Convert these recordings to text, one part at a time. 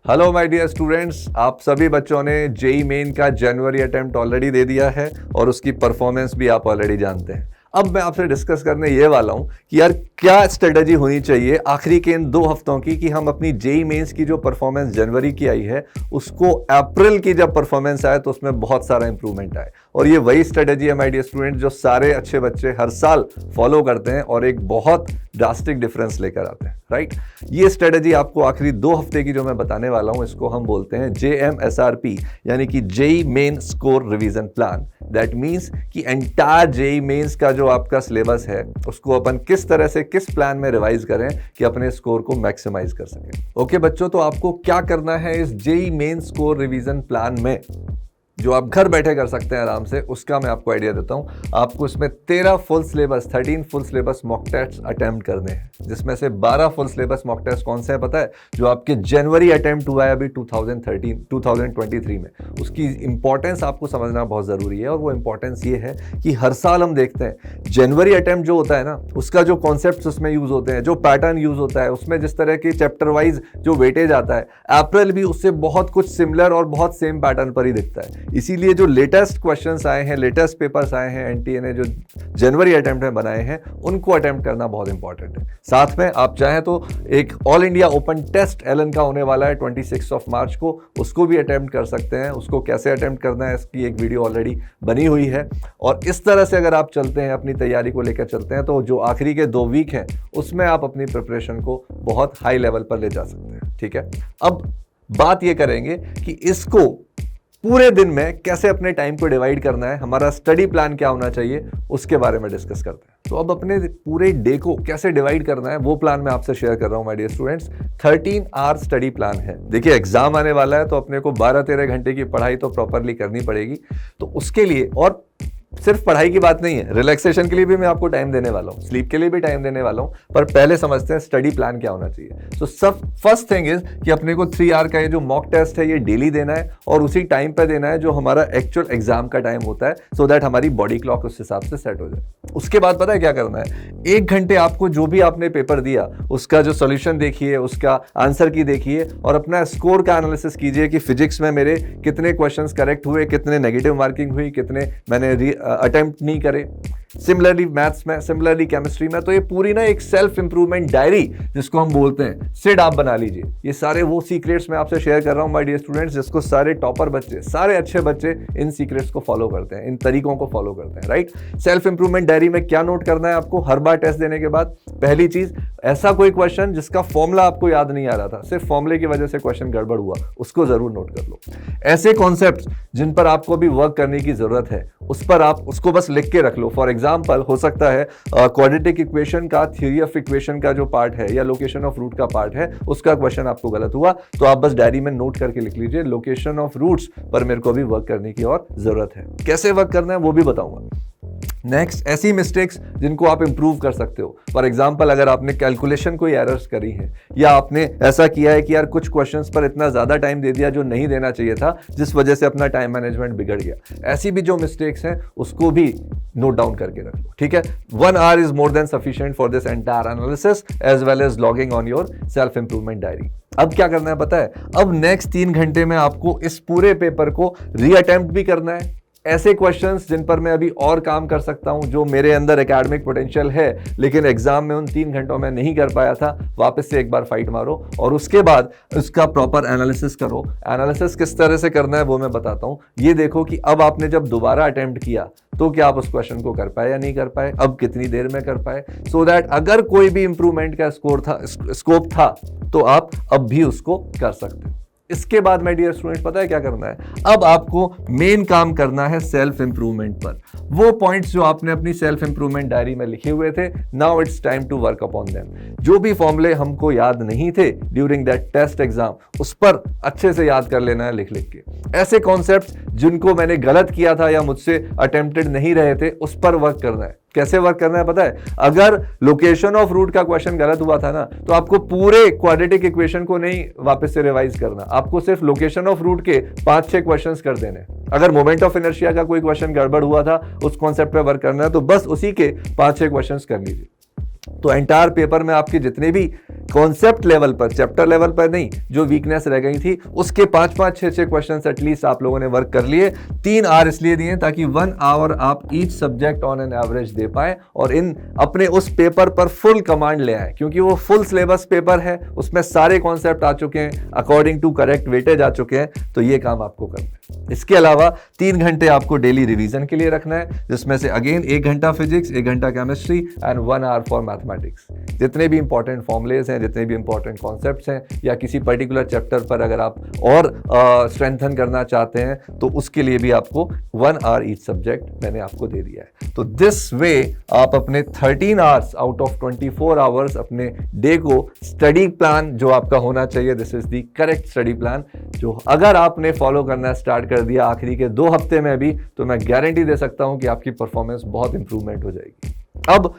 Hello my dear students, आप सभी बच्चों ने जेई मेन का जनवरी अटेम्प्ट ऑलरेडी दे दिया है और उसकी परफॉर्मेंस भी आप ऑलरेडी जानते हैं। अब मैं आपसे डिस्कस करने ये वाला हूं कि यार क्या स्ट्रेटजी होनी चाहिए आखिरी के इन 2 हफ्तों की कि हम अपनी जेई मेंस की जो परफॉर्मेंस जनवरी की आई है उसको अप्रैल की जब परफॉर्मेंस आए तो उसमें बहुत सारा इंप्रूवमेंट आए। और ये वही स्ट्रेटजी है माय डियर स्टूडेंट जो सारे अच्छे बच्चे हर साल फॉलो करते हैं और एक बहुत ड्रास्टिक डिफरेंस लेकर आते हैं, राइट। ये स्ट्रेटजी आपको आखिरी 2 हफ्ते की जो मैं बताने वाला हूं इसको हम बोलते हैं JMSRP, यानी कि JEE main score revision plan. That means कि एंटायर जेई मेंस का जो आपका सिलेबस है उसको अपन किस तरह से किस प्लान में रिवाइज करें कि अपने स्कोर को मैक्सिमाइज कर सकें। ओके बच्चों, तो आपको क्या करना है इस JEE main score revision plan में जो आप घर बैठे कर सकते हैं आराम से, उसका मैं आपको आइडिया देता हूं। आपको इसमें 13 full syllabus 13 full syllabus mock test attempt करने हैं, जिसमें से 12 फुल सिलेबस मॉक टेस्ट कौन से हैं पता है? जो आपके जनवरी अटेम्प्ट हुआ है अभी 2023 में। उसकी इंपॉर्टेंस आपको समझना बहुत जरूरी है और वो इंपॉर्टेंस ये है कि हर साल हम देखते हैं जनवरी अटेम्प्ट जो होता है ना, उसका जो कॉन्सेप्ट उसमें यूज होते हैं, जो पैटर्न यूज होता है, उसमें जिस तरह की चैप्टर वाइज जो वेटेज आता है, अप्रैल भी उससे बहुत कुछ सिमिलर और बहुत सेम पैटर्न पर ही दिखता है। इसीलिए जो लेटेस्ट क्वेश्चंस आए हैं, लेटेस्ट पेपर्स आए हैं, एनटीए ने जो जनवरी अटेम्प्ट में बनाए हैं उनको अटेम्प्ट करना बहुत इंपॉर्टेंट है। साथ में आप चाहें तो एक all India open test Allen का होने वाला है 26 मार्च को, उसको भी अटेम्प्ट कर सकते हैं। उसको कैसे अटेम्प्ट करना है इसकी एक वीडियो ऑलरेडी बनी हुई है। और इस तरह से अगर आप चलते हैं, अपनी तैयारी को लेकर चलते हैं, तो जो आखिरी के 2 वीक हैं उसमें आप अपनी प्रिपरेशन को बहुत हाई लेवल पर ले जा सकते हैं। ठीक है, अब बात ये करेंगे कि इसको पूरे दिन में कैसे अपने टाइम को डिवाइड करना है, हमारा स्टडी प्लान क्या होना चाहिए, उसके बारे में डिस्कस करते हैं। तो अब अपने पूरे डे को कैसे डिवाइड करना है वो प्लान मैं आपसे शेयर कर रहा हूं my dear students. 13 hour study plan है। देखिए एग्जाम आने वाला है तो अपने को 12-13 घंटे की पढ़ाई तो प्रॉपरली करनी पड़ेगी। तो उसके लिए, और सिर्फ पढ़ाई की बात नहीं है, रिलैक्सेशन के लिए भी मैं आपको टाइम देने वाला हूं, स्लीप के लिए भी टाइम देने वाला हूं। पर पहले समझते हैं स्टडी प्लान क्या होना चाहिए। तो सब फर्स्ट थिंग इज कि अपने को 3 आवर का ये जो मॉक टेस्ट है ये डेली देना है और उसी टाइम पे देना है जो हमारा एक्चुअल एग्जाम का टाइम होता है, सो दैट हमारी बॉडी क्लॉक उस हिसाब से सेट हो जाए। उसके बाद पता है क्या करना है? 1 घंटे आपको जो भी आपने पेपर दिया उसका जो सोल्यूशन देखिए, उसका आंसर की देखिए और अपना स्कोर का एनालिसिस कीजिए कि फिजिक्स में मेरे कितने क्वेश्चंस करेक्ट हुए, कितने नेगेटिव मार्किंग हुई, कितने मैंने अटेम्प्ट नहीं करे। सिमिलरली मैथ्स में, सिमिलरली केमिस्ट्री में। तो ये पूरी ना एक सेल्फ इंप्रूवमेंट डायरी जिसको हम बोलते हैं, सिड आप बना लीजिए। ये सारे वो सीक्रेट्स मैं आपसे शेयर कर रहा हूं माय डियर स्टूडेंट्स, जिसको सारे टॉपर बच्चे, सारे अच्छे बच्चे इन सीक्रेट्स को फॉलो करते हैं, इन तरीकों को फॉलो करते हैं, राइट। सेल्फ इंप्रूवमेंट डायरी में क्या नोट करना है आपको हर बार टेस्ट देने के बाद? पहली चीज, ऐसा कोई क्वेश्चन जिसका फॉर्मूला आपको याद नहीं आ रहा था, सिर्फ फॉर्मूले की वजह से क्वेश्चन गड़बड़ हुआ, उसको जरूर नोट कर लो। ऐसे कॉन्सेप्ट्स जिन पर आपको भी वर्क करने की जरूरत है उस पर आप उसको बस लिख के रख लो। फॉर एग्जाम्पल हो सकता है क्वाड्रेटिक इक्वेशन का, थ्योरी ऑफ इक्वेशन का जो पार्ट है या लोकेशन ऑफ रूट का पार्ट है, उसका क्वेश्चन आपको गलत हुआ तो आप बस डायरी में नोट करके लिख लीजिए, लोकेशन ऑफ रूट्स पर मेरे को भी वर्क करने की और जरूरत है। कैसे वर्क करना है वो भी बताऊंगा। नेक्स्ट, ऐसी मिस्टेक्स जिनको आप इंप्रूव कर सकते हो। फॉर एग्जांपल अगर आपने कैलकुलेशन कोई एरर्स करी है या आपने ऐसा किया है कि यार कुछ क्वेश्चंस पर इतना ज्यादा टाइम दे दिया जो नहीं देना चाहिए था, जिस वजह से अपना टाइम मैनेजमेंट बिगड़ गया, ऐसी भी जो मिस्टेक्स हैं उसको भी नोट डाउन करके रख लो। ठीक है, 1 hour is more than sufficient for this entire analysis as well as logging on your self improvement diary. अब क्या करना है पता है? अब नेक्स्ट 3 घंटे में आपको इस पूरे पेपर को रीअटेम्प्ट भी करना है। ऐसे क्वेश्चंस जिन पर मैं अभी और काम कर सकता हूं, जो मेरे अंदर एकेडमिक पोटेंशियल है लेकिन एग्जाम में उन 3 घंटों में नहीं कर पाया था, वापस से एक बार फाइट मारो और उसके बाद उसका प्रॉपर एनालिसिस करो। एनालिसिस किस तरह से करना है वो मैं बताता हूं। ये देखो कि अब आपने जब दोबारा अटेम्प्ट किया तो क्या आप उस क्वेश्चन को कर पाए या नहीं कर पाए, अब कितनी देर में कर पाए, सो दैट अगर कोई भी इंप्रूवमेंट का स्कोप था तो आप अब भी उसको कर सकते हो। इसके बाद माय डियर स्टूडेंट पता है क्या करना है? अब आपको मेन काम करना है सेल्फ इंप्रूवमेंट पर। वो पॉइंट्स जो आपने अपनी सेल्फ इंप्रूवमेंट डायरी में लिखे हुए थे, now it's time to work upon them. जो भी फॉर्मूले हमको याद नहीं थे ड्यूरिंग दैट टेस्ट एग्जाम, उस पर अच्छे से याद कर लेना है लिख लिख के। ऐसे कॉन्सेप्ट्स जिनको मैंने गलत किया था या मुझसे अटेम्प्टेड नहीं रहे थे, उस पर वर्क करना है। कैसे वर्क करना है पता है? अगर लोकेशन ऑफ रूट का क्वेश्चन गलत हुआ था ना, तो आपको पूरे क्वाड्रेटिक इक्वेशन को नहीं वापस से रिवाइज करना, आपको सिर्फ लोकेशन ऑफ रूट के 5-6 क्वेश्चंस कर देने। अगर मोमेंट ऑफ इनर्शिया का कोई क्वेश्चन गड़बड़ हुआ था, उस कॉन्सेप्ट पे वर्क करना है, तो बस उसी के 5-6 क्वेश्चंस कर लीजिए। तो एंटायर पेपर में आपके जितने भी कॉन्सेप्ट लेवल पर, चैप्टर लेवल पर नहीं, जो वीकनेस रह गई थी उसके 5-5, 6-6 क्वेश्चंस एटलीस्ट आप लोगों ने वर्क कर लिए। 3 आवर इसलिए दिए ताकि 1 आवर आप each subject on an average दे पाए और इन अपने उस पेपर पर फुल कमांड ले आए, क्योंकि वो फुल सिलेबस पेपर है, उसमें सारे कॉन्सेप्ट आ चुके हैं, अकॉर्डिंग टू करेक्ट वेटेज आ चुके हैं। तो ये काम आपको करना है। इसके अलावा 3 घंटे आपको डेली रिवीजन के लिए रखना है, जिसमें से अगेन 1 घंटा फिजिक्स, 1 घंटा chemistry and 1 hour for mathematics. जितने भी इंपॉर्टेंट फॉर्मुलेज हैं, जितने भी इंपॉर्टेंट कॉन्सेप्ट्स हैं, या किसी पर्टिकुलर चैप्टर पर अगर आप और स्ट्रेंथन करना चाहते हैं तो उसके लिए भी आपको 1 आवर ईच सब्जेक्ट मैंने आपको दे दिया है। तो दिस वे आप अपने 13 आवर्स आउट ऑफ 24 आवर्स अपने डे को स्टडी प्लान जो आपका होना चाहिए, this is the correct study plan, जो अगर आपने फॉलो करना स्टार्ट कर दिया आखिरी के 2 हफ्ते में भी, तो मैं गारंटी दे सकता हूं कि आपकी परफॉर्मेंस बहुत इंप्रूवमेंट हो जाएगी। अब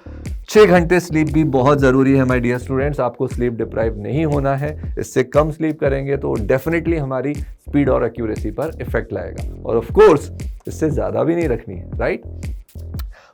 6 घंटे स्लीप भी बहुत जरूरी है माय डियर स्टूडेंट्स। आपको स्लीप डिप्राइव नहीं होना है। इससे कम स्लीप करेंगे तो डेफिनेटली हमारी स्पीड और एक्यूरेसी पर इफेक्ट लाएगा, और ऑफ कोर्स इससे ज्यादा भी नहीं रखनी है, राइट।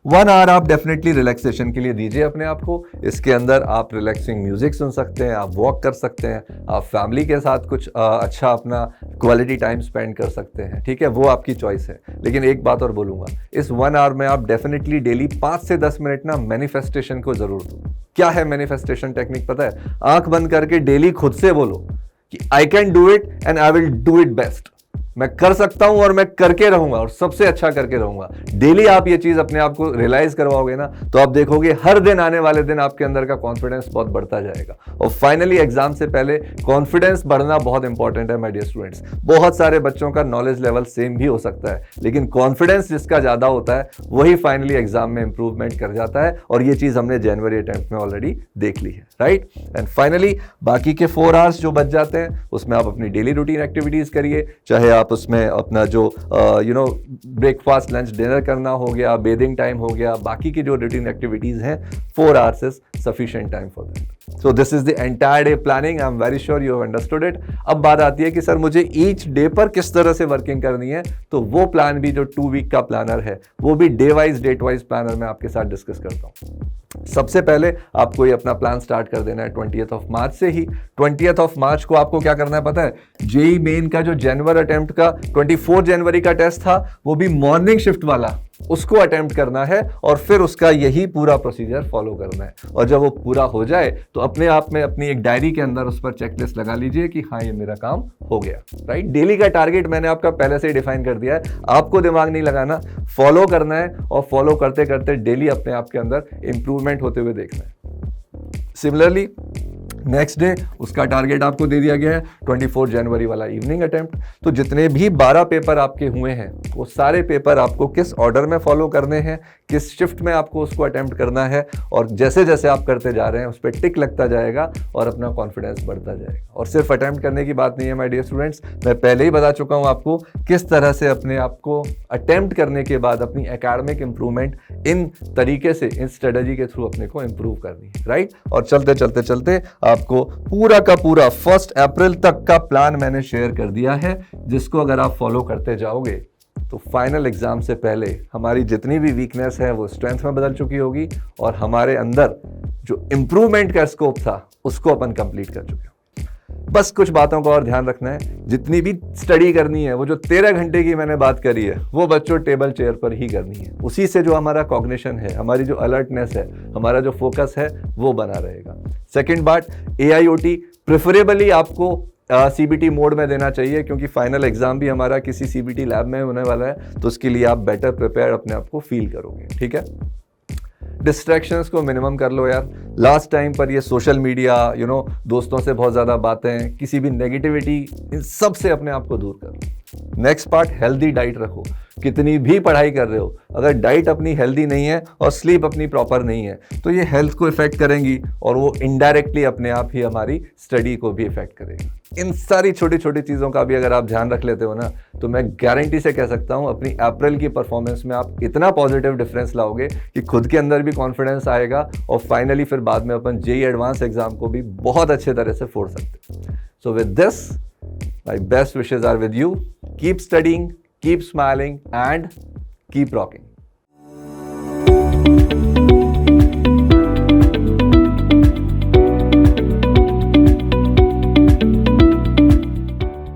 1 आवर आप डेफिनेटली रिलैक्सेशन के लिए दीजिए अपने आप को। इसके अंदर आप रिलैक्सिंग म्यूजिक सुन सकते हैं, आप वॉक कर सकते हैं, आप फैमिली के साथ कुछ अच्छा अपना क्वालिटी टाइम स्पेंड कर सकते हैं, ठीक है, वो आपकी चॉइस है। लेकिन एक बात और बोलूंगा, इस 1 आवर में आप डेफिनेटली डेली 5 से 10 मिनट ना मैनिफेस्टेशन को जरूर दो। क्या है मैनिफेस्टेशन टेक्निक पता है? आंख बंद करके डेली खुद से बोलो कि I can do it and I will do it best. मैं कर सकता हूं और मैं करके रहूंगा और सबसे अच्छा करके रहूंगा। डेली आप ये चीज अपने आप को रियलाइज करवाओगे ना, तो आप देखोगे हर दिन आने वाले दिन आपके अंदर का कॉन्फिडेंस बहुत बढ़ता जाएगा। और फाइनली एग्जाम से पहले कॉन्फिडेंस बढ़ना बहुत इंपॉर्टेंट है माय डियर स्टूडेंट्स। बहुत सारे बच्चों का नॉलेज लेवल सेम भी हो सकता है, लेकिन कॉन्फिडेंस जिसका ज्यादा होता है वही फाइनली एग्जाम में इंप्रूवमेंट कर जाता है, और ये चीज हमने जनवरी अटेम्प्ट में ऑलरेडी देख ली है, राइट। एंड फाइनली बाकी के 4 आवर्स जो बच जाते हैं उसमें आप अपनी डेली रूटीन एक्टिविटीज करिए, चाहे आप उसमें अपना जो ब्रेकफास्ट, लंच, डिनर करना हो गया, बेदिंग टाइम हो गया, बाकी की जो रूटीन एक्टिविटीज हैं, 4 hours is sufficient time for that. So this is the entire day planning. I am very sure you have understood it. अब बात आती है कि सर मुझे ईच डे पर किस तरह से वर्किंग करनी है, तो वो प्लान भी जो 2 वीक का प्लानर है, वो भी day wise, date wise planner में आपके साथ डिस्कस करता हूं। सबसे पहले आपको ये अपना प्लान स्टार्ट कर देना है 20th ऑफ मार्च से ही। 20th ऑफ मार्च को आपको क्या करना है पता है? जेई मेन का जो जनवरी अटेम्प्ट का 24 जनवरी का टेस्ट था, वो भी मॉर्निंग शिफ्ट वाला, उसको अटेम्प्ट करना है और फिर उसका यही पूरा प्रोसीजर फॉलो करना है। और जब वो पूरा हो जाए तो अपने आप में अपनी एक डायरी के अंदर उस पर चेकलिस्ट लगा लीजिए कि हाँ ये मेरा काम हो गया, राइट। डेली का टारगेट मैंने आपका पहले से ही डिफाइन कर दिया है, आपको दिमाग नहीं लगाना, फॉलो करना है और फॉलो करते करते डेली अपने आप के अंदर इंप्रूवमेंट होते हुए देखना है। सिमिलरली नेक्स्ट डे उसका टारगेट आपको दे दिया गया है 24 जनवरी वाला इवनिंग अटेम्प्ट। तो जितने भी 12 पेपर आपके हुए हैं वो सारे पेपर आपको किस ऑर्डर में फॉलो करने हैं, किस शिफ्ट में आपको उसको अटेम्प्ट करना है, और जैसे जैसे आप करते जा रहे हैं उस पर टिक लगता जाएगा और अपना कॉन्फिडेंस बढ़ता जाएगा। और सिर्फ अटेम्प्ट करने की बात नहीं है माय डियर स्टूडेंट्स, मैं पहले ही बता चुका हूं आपको किस तरह से अपने आप को अटेम्प्ट करने के बाद अपनी एकेडमिक इंप्रूवमेंट इन तरीके से, इन स्ट्रेटजी के थ्रू अपने को इंप्रूव करनी है, राइट। और चलते चलते चलते आपको पूरा का पूरा 1 अप्रैल तक का प्लान मैंने शेयर कर दिया है, जिसको अगर आप फॉलो करते जाओगे तो फाइनल एग्जाम से पहले हमारी जितनी भी वीकनेस है वो स्ट्रेंथ में बदल चुकी होगी, और हमारे अंदर जो इंप्रूवमेंट का स्कोप था उसको अपन कंप्लीट कर चुके हो। बस कुछ बातों का और ध्यान रखना है, जितनी भी स्टडी करनी है वो जो 13 घंटे की मैंने बात करी है वो बच्चों टेबल चेयर पर ही करनी है। उसी से जो हमारा कॉग्निशन है, हमारी जो अलर्टनेस है, हमारा जो फोकस है वो बना रहेगा। सेकेंड बात, AIoT प्रेफरेबली आपको CBT मोड में देना चाहिए, क्योंकि फाइनल एग्जाम भी हमारा किसी CBT लैब में होने वाला है, तो उसके लिए आप बेटर प्रिपेयर अपने आप को फील करोगे, ठीक है। डिस्ट्रैक्शंस को मिनिमम कर लो यार। लास्ट टाइम पर ये सोशल मीडिया, दोस्तों से बहुत ज़्यादा बातें, किसी भी नेगेटिविटी, इन सब से अपने आप को दूर करो। नेक्स्ट पार्ट, हेल्दी डाइट रखो। कितनी भी पढ़ाई कर रहे हो, अगर डाइट अपनी हेल्दी नहीं है और स्लीप अपनी प्रॉपर नहीं है तो ये हेल्थ को इफेक्ट करेंगी, और वो इनडायरेक्टली अपने आप ही हमारी स्टडी को भी इफेक्ट करेगा। इन सारी छोटी छोटी चीज़ों का भी अगर आप ध्यान रख लेते हो ना, तो मैं गारंटी से कह सकता हूँ अपनी अप्रैल की परफॉर्मेंस में आप इतना पॉजिटिव डिफरेंस लाओगे कि खुद के अंदर भी कॉन्फिडेंस आएगा, और फाइनली फिर बाद में अपन जेईई एडवांस एग्जाम को भी बहुत अच्छे तरह से फोड़ सकते हैं। So with this my best wishes are with you. Keep studying, keep smiling and keep rocking.